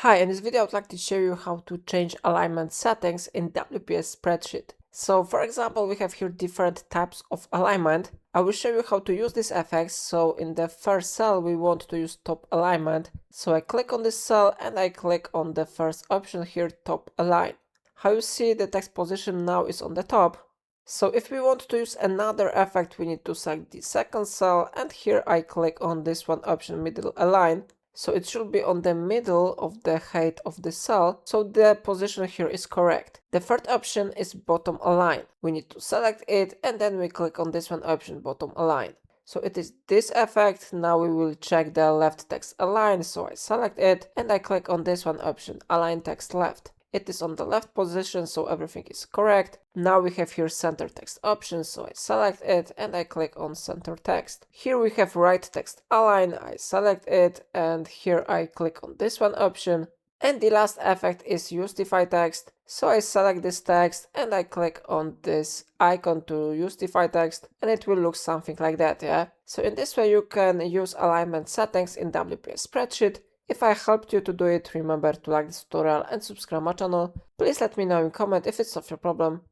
Hi, in this video I'd like to show you how to change alignment settings in WPS spreadsheet. So for example, we have here different types of alignment. I will show you how to use these effects. So in the first cell we want to use top alignment. So I click on this cell and I click on the first option here, top align. How you see the text position now is on the top. So if we want to use another effect, we need to select the second cell, and here I click on this one option, middle align. So it should be on the middle of the height of the cell, so the position here is correct. The third option is bottom align. We need to select it and then we click on this one option, bottom align. So it is this effect. Now we will check the left text align. So I select it and I click on this one option, align text left. It is on the left position, so everything is correct. Now we have here center text option, so I select it and I click on center text. Here we have right text align, I select it and here I click on this one option. And the last effect is justify text, so I select this text and I click on this icon to justify text and it will look something like that, yeah? So in this way you can use alignment settings in WPS spreadsheet. If I helped you to do it, remember to like this tutorial and subscribe my channel. Please let me know in comment if it's not your problem.